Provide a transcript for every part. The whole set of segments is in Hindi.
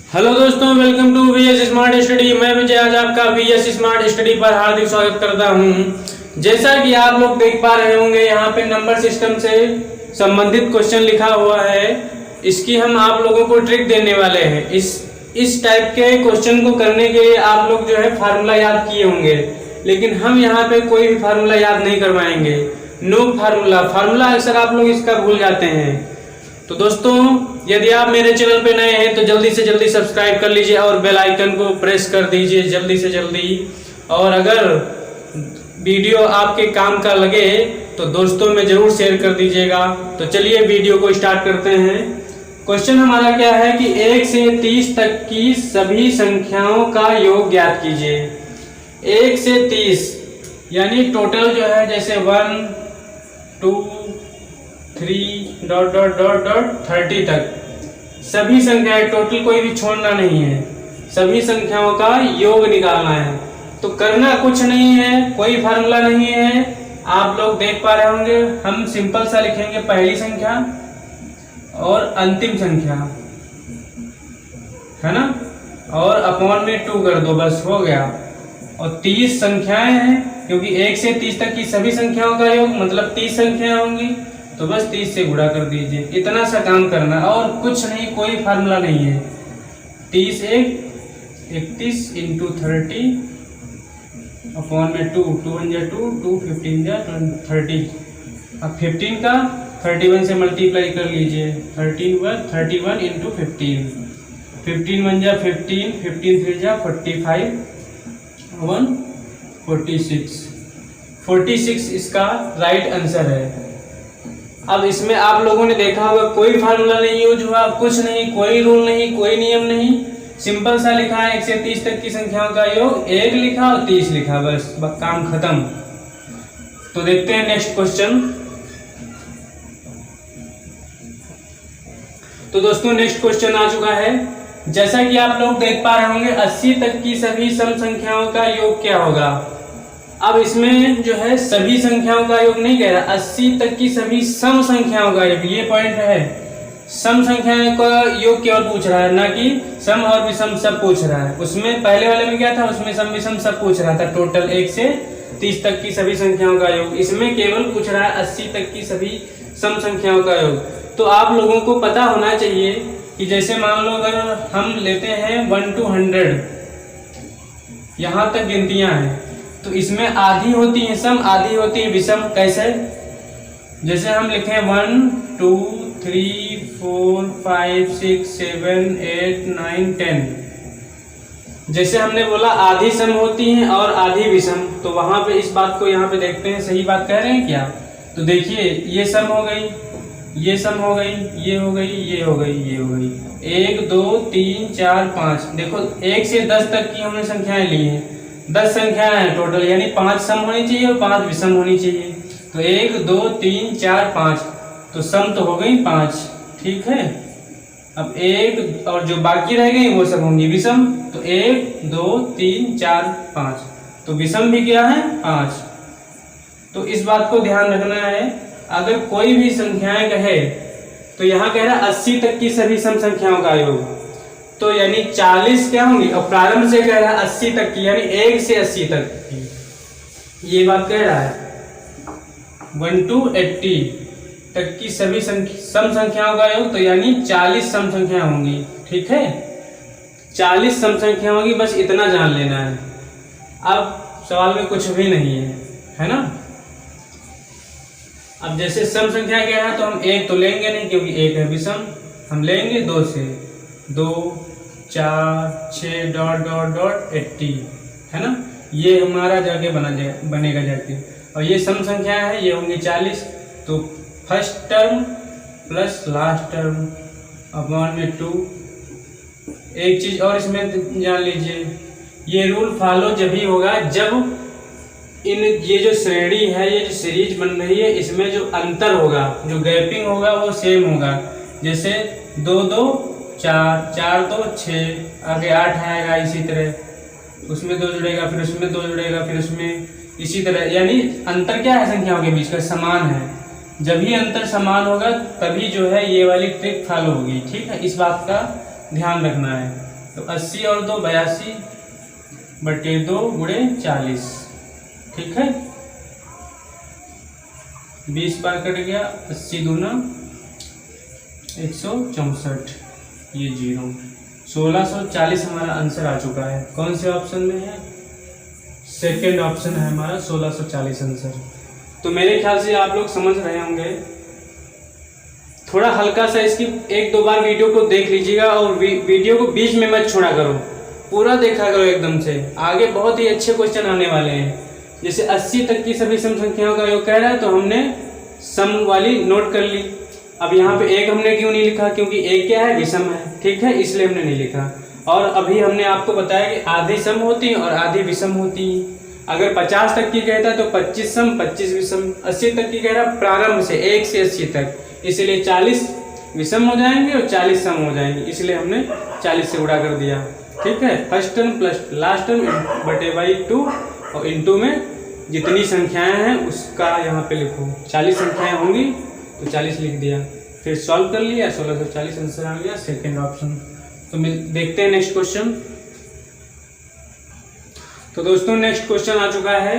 हेलो दोस्तों, welcome to VS smart study. मैं विजय आज आपका वीएस स्मार्ट स्टडी पर हार्दिक स्वागत करता हूं। जैसा कि आप लोग देख पा रहे होंगे, यहाँ पे नंबर सिस्टम से संबंधित क्वेश्चन लिखा हुआ है। इसकी हम आप लोगों को ट्रिक देने वाले हैं। इस टाइप के क्वेश्चन को करने के लिए आप लोग जो है फार्मूला याद किए होंगे, लेकिन हम यहाँ पे कोई भी फार्मूला याद नहीं करवाएंगे। नो फार्मूला अक्सर आप लोग इसका भूल जाते हैं। तो दोस्तों, यदि आप मेरे चैनल पे नए हैं तो जल्दी से जल्दी सब्सक्राइब कर लीजिए और बेल आइकन को प्रेस कर दीजिए जल्दी से जल्दी। और अगर वीडियो आपके काम का लगे तो दोस्तों में जरूर शेयर कर दीजिएगा। तो चलिए वीडियो को स्टार्ट करते हैं। क्वेश्चन हमारा क्या है कि 1 से 30 तक की सभी संख्याओं का योग ज्ञात कीजिए। 1 से 30 यानी टोटल जो है, जैसे 1 2 3 डॉट डॉट डॉट डॉट 30 तक सभी संख्याएं, टोटल कोई भी छोड़ना नहीं है। सभी संख्याओं का योग निकालना है। तो करना कुछ नहीं है, कोई फार्मूला नहीं है। आप लोग देख पा रहे होंगे, हम सिंपल सा लिखेंगे पहली संख्या और अंतिम संख्या, है ना, और अपॉन में 2 कर दो, बस हो गया। और 30 संख्याएं हैं, क्योंकि 1 से 30 तक की सभी संख्याओं का योग मतलब 30 संख्याएं होंगी, तो बस 30 से गुणा कर दीजिए। इतना सा काम करना और कुछ नहीं, कोई फार्मूला नहीं है। 30 31 इंटू 30 अपॉन में 2 2 1 जा 2 2 15 जा 30। अब 15 का 31 से मल्टीप्लाई कर लीजिए। 31 इंटू 15 15 1 जा 15 15 3 जा 45 1 46 इसका राइट आंसर है। अब इसमें आप लोगों ने देखा होगा कोई फार्मूला नहीं यूज हुआ, कुछ नहीं, कोई रूल नहीं, कोई नियम नहीं, सिंपल सा लिखा है 1 से 30 तक की संख्याओं का योग, 1 लिखा और 30 लिखा, बस काम खत्म। तो देखते हैं नेक्स्ट क्वेश्चन। तो दोस्तों, नेक्स्ट क्वेश्चन आ चुका है। जैसा कि आप लोग देख पा रहे होंगे, 80 तक की सभी सम संख्याओं का योग क्या होगा। अब इसमें जो है सभी संख्याओं का योग नहीं कह रहा, 80 तक की सभी सम संख्याओं का योग, ये पॉइंट है। सम संख्याओं का योग केवल पूछ रहा है, ना कि सम और विषम सब पूछ रहा है। उसमें पहले वाले में क्या था, उसमें सम विषम सब पूछ रहा था, टोटल 1 से 30 तक की सभी संख्याओं का योग। इसमें केवल पूछ रहा है 80 तक की सभी सम संख्याओं का योग। तो आप लोगों को पता होना चाहिए कि जैसे मान लो अगर हम लेते हैं 1 to 100, यहाँ तक गिनतियां हैं, तो इसमें आधी होती है सम, आधी होती है विषम। कैसे? जैसे हम लिखें 1 2 3 4 5 6 7 8 9 10, जैसे हमने बोला आधी सम होती हैं और आधी विषम। तो वहां पे इस बात को यहाँ पे देखते हैं, सही बात कह रहे हैं क्या। तो देखिए, ये सम हो गई, ये सम हो गई, ये हो गई, ये हो गई, ये हो गई। 1 2 3 4 5, देखो 1 से 10 तक की हमने संख्याएं ली हैं। 10 संख्याएं हैं टोटल, यानी 5 सम होनी चाहिए और 5 विषम होनी चाहिए। तो 1 2 3 4 5, तो सम तो हो गई 5, ठीक है। अब 1 और जो बाकी रह गई वो सब होंगी विषम। तो 1 2 3 4 5, तो विषम भी क्या है 5। तो इस बात को ध्यान रखना है। अगर कोई भी संख्याएं कहे तो यहाँ कह रहा है 80 तक की सभी सम संख्याओं का योग, तो यानी 40 क्या होंगी। और प्रारंभ से कह रहा है 80 तक की, यानी 1 से 80 तक की, ये बात कह रहा है। 1 to 80 तक की सभी सम संख्याओं का योग, तो यानी 40 सम संख्या होंगी, ठीक है। 40 सम संख्या होंगी, बस इतना जान लेना है। अब सवाल में कुछ भी नहीं है ना। अब जैसे सम संख्या कह रहा है तो हम 1 तो लेंगे नहीं, क्योंकि 1 है विषम। हम लेंगे 2 से, 2 4 6 डॉट डॉट डॉट 80, है ना। ये हमारा जाके बनेगा जाके। और ये सम संख्या है, ये होंगे 40। तो first term plus last term upon में 2। एक चीज और इसमें जान लीजिए, ये रूल फॉलो जब ही होगा जब ये जो श्रेणी है, ये जो सीरीज बन रही है, इसमें जो अंतर होगा, जो गैपिंग होगा, वो सेम होगा। जैसे 2 2 4 4 2 6, आगे 8 आएगा, इसी तरह उसमें 2 जुड़ेगा, फिर उसमें 2 जुड़ेगा, फिर उसमें इसी तरह। यानी अंतर क्या है संख्याओं के बीच का, समान है। जब ही अंतर समान होगा तभी जो है ये वाली ट्रिक फॉलो होगी, ठीक है। इस बात का ध्यान रखना है। तो 80 और 2 82 बटे 2 गुणे 40। ठीक है, 20 बार कट गया, 80 दूना 164, ये 0। 1640 हमारा आंसर आ चुका है। कौन से ऑप्शन में है? सेकेंड ऑप्शन है हमारा 1640 आंसर। तो मेरे ख्याल से आप लोग समझ रहे होंगे। थोड़ा हल्का सा इसकी 1-2 बार वीडियो को देख लीजिएगा और वीडियो को बीच में मत छोड़ा करो, पूरा देखा करो एकदम से। आगे बहुत ही अच्छे क्वेश्चन आने वाले हैं। जैसे 80 तक की सभी सम संख्याओं का योग कह रहा है, तो हमने सम वाली नोट कर ली। अब यहाँ पे एक हमने क्यों नहीं लिखा? क्योंकि एक क्या है? विषम है। ठीक है, इसलिए हमने नहीं लिखा। और अभी हमने आपको बताया कि आधी सम होती है और आधी विषम होती है। अगर 50 तक की कहता है तो 25 सम 25 विषम। 80 तक की कह रहा है प्रारंभ से 1 से 80 तक, इसलिए 40 विषम हो जाएंगे और 40 सम हो जाएंगे, इसलिए हमने 40 से गुणा कर दिया। ठीक है, first term plus last term बटे बाई 2 और इनटू में जितनी संख्याएं हैं उसका यहाँ पे लिखो। 40 संख्याएं होंगी तो 40 लिख दिया, फिर सॉल्व कर लिया, 1640 आंसर आ गया, सेकेंड ऑप्शन। तो देखते हैं नेक्स्ट क्वेश्चन। तो दोस्तों नेक्स्ट क्वेश्चन आ चुका है।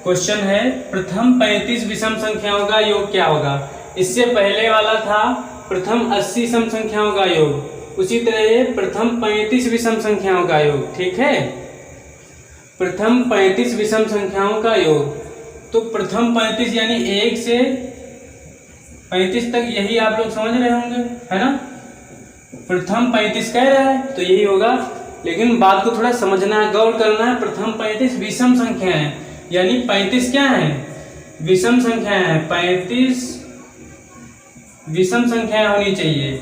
क्वेश्चन है प्रथम 35 विषम संख्याओं का योग क्या होगा। इससे पहले वाला था प्रथम 80 सम संख्याओं का योग, उसी तरह प्रथम 35 विषम संख्याओं का योग। ठीक है, प्रथम 35 विषम संख्याओं का योग। तो प्रथम 35 यानी 1 से 35 तक, यही आप लोग समझ रहे होंगे, है ना। प्रथम 35 कह रहा है तो यही होगा, लेकिन बात को थोड़ा समझना है, गौर करना है। प्रथम 35 विषम संख्या है, यानी 35 क्या है? विषम संख्या है। 35 विषम संख्याएं होनी चाहिए,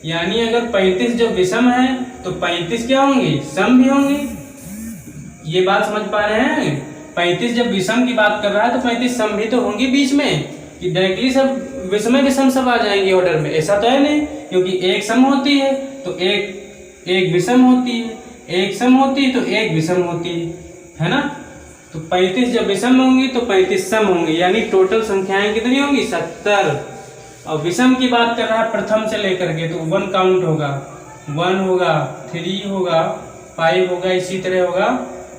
यानी अगर 35 जब विषम है तो 35 क्या होंगी? सम भी होंगी। ये बात समझ पा रहे हैं? 35 जब विषम की बात कर रहा है तो 35 सम भी तो होंगी बीच में, कि डायरेक्टली सब विषम विषम सब आ जाएंगे ऑर्डर में, ऐसा तो है नहीं। क्योंकि एक सम होती है तो एक विषम होती है, एक सम होती है तो एक विषम होती है ना। तो 35 जब विषम होंगी तो 35 सम होंगी, यानी टोटल संख्याएं कितनी होंगी? 70। और विषम की बात कर रहा है प्रथम से लेकर के, तो 1 काउंट होगा, 1 होगा, 3 होगा, 5 होगा, इसी तरह होगा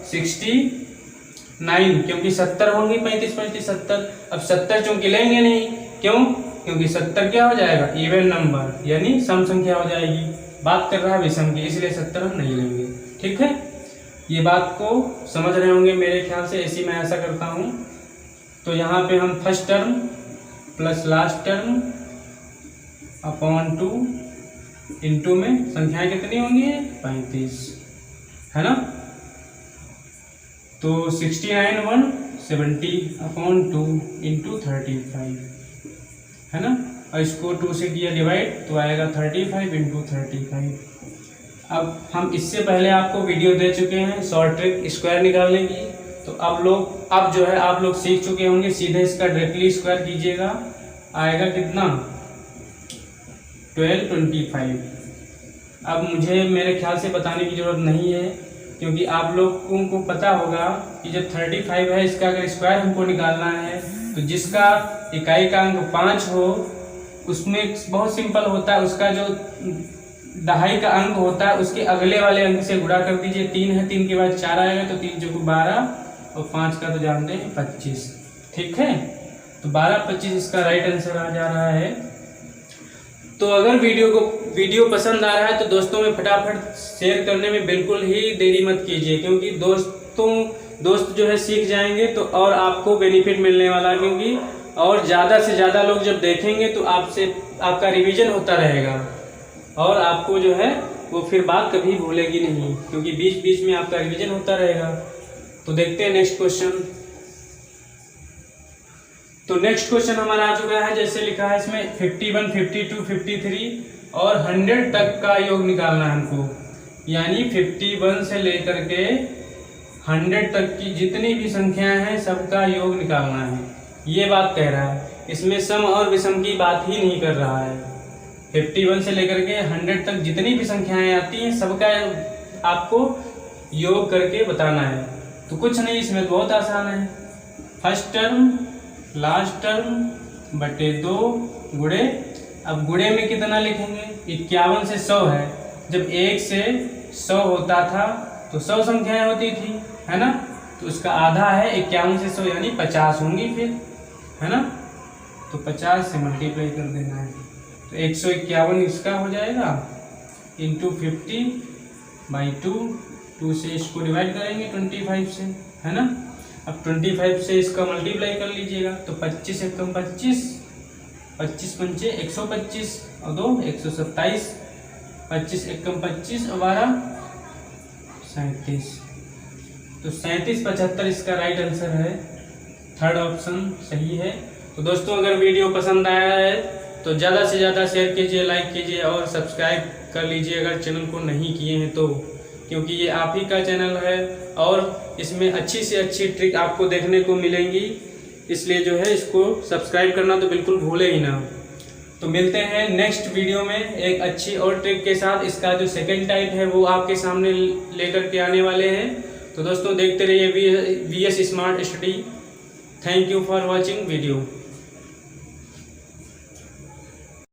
69, क्योंकि 70 होंगी। 35 35 70। अब 70 चूंकि लेंगे नहीं, क्यों? क्योंकि 70 क्या हो जाएगा? इवन नंबर, यानी सम संख्या हो जाएगी। बात कर रहा है विषम की, इसलिए 70 हम नहीं लेंगे। ठीक है, ये बात को समझ रहे होंगे मेरे ख्याल से, ऐसी मैं ऐसा करता हूँ। तो यहाँ पे हम first term plus last term upon 2 into में संख्याएं कितनी होंगी? 35, है ना। तो 69 170 अपॉन 2 इंटू 35, है ना। और इसको 2 से किया डिवाइड तो आएगा 35 इंटू 35। अब हम इससे पहले आपको वीडियो दे चुके हैं शॉर्ट ट्रिक स्क्वायर निकालने की, तो अब जो है आप लोग सीख चुके होंगे। सीधे इसका डायरेक्टली स्क्वायर कीजिएगा, आएगा कितना? 1225। अब मुझे मेरे ख्याल से बताने की ज़रूरत नहीं है, क्योंकि आप लोगों को पता होगा कि जब 35 है, इसका अगर स्क्वायर हमको निकालना है तो जिसका इकाई का अंक 5 हो उसमें बहुत सिंपल होता है, उसका जो दहाई का अंक होता है उसके अगले वाले अंक से गुणा कर दीजिए। 3 है, 3 के बाद 4 आएगा, तो 3 चौको 12 और 5 का तो जानते हैं 25। ठीक है, तो 12 25 इसका राइट आंसर आ जा रहा है। तो अगर वीडियो पसंद आ रहा है तो दोस्तों में फटाफट शेयर करने में बिल्कुल ही देरी मत कीजिए, क्योंकि दोस्त जो है सीख जाएंगे तो और आपको बेनिफिट मिलने वाला है। क्योंकि और ज़्यादा से ज़्यादा लोग जब देखेंगे तो आपका रिवीजन होता रहेगा और आपको जो है वो फिर बात कभी भूलेगी नहीं, क्योंकि बीच बीच में आपका रिवीजन होता रहेगा। तो देखते हैं नेक्स्ट क्वेश्चन। तो नेक्स्ट क्वेश्चन हमारा आ चुका है, जैसे लिखा है इसमें 51 52 53 और 100 तक का योग निकालना है हमको, यानी 51 से लेकर के 100 तक की जितनी भी संख्याएं हैं सबका योग निकालना है, ये बात कह रहा है। इसमें सम और विषम की बात ही नहीं कर रहा है। 51 से लेकर के 100 तक जितनी भी संख्याएं आती हैं सबका आपको योग करके बताना है। तो कुछ नहीं, इसमें बहुत आसान है। फर्स्ट टर्म लास्ट टर्म बटे 2 गुणे, अब गुणे में कितना लिखेंगे? 51 से 100 है, जब 1 से 100 होता था तो 100 संख्याएं होती थी, है ना। तो उसका आधा है 51 से 100 यानी 50 होंगी फिर, है ना। तो 50 से मल्टीप्लाई कर देना है तो 151 इसका हो जाएगा इंटू 50/2, 2 से इसको डिवाइड करेंगे 25 से, है ना। अब 25 से इसका मल्टीप्लाई कर लीजिएगा तो 25 एकम 25, 25 पंचे 125 और 2 127, 25 एकम 25 और 12 37, तो 37 75 इसका राइट आंसर है, थर्ड ऑप्शन सही है। तो दोस्तों अगर वीडियो पसंद आया है तो ज़्यादा से ज़्यादा शेयर कीजिए, लाइक कीजिए और सब्सक्राइब कर लीजिए अगर चैनल को नहीं किए हैं तो, क्योंकि ये आप ही का चैनल है और इसमें अच्छी से अच्छी ट्रिक आपको देखने को मिलेंगी, इसलिए जो है इसको सब्सक्राइब करना तो बिल्कुल भूले ही ना। तो मिलते हैं नेक्स्ट वीडियो में एक अच्छी और ट्रिक के साथ। इसका जो सेकंड टाइप है वो आपके सामने लेकर के आने वाले हैं। तो दोस्तों देखते रहिए VS smart study. Thank you for watching video.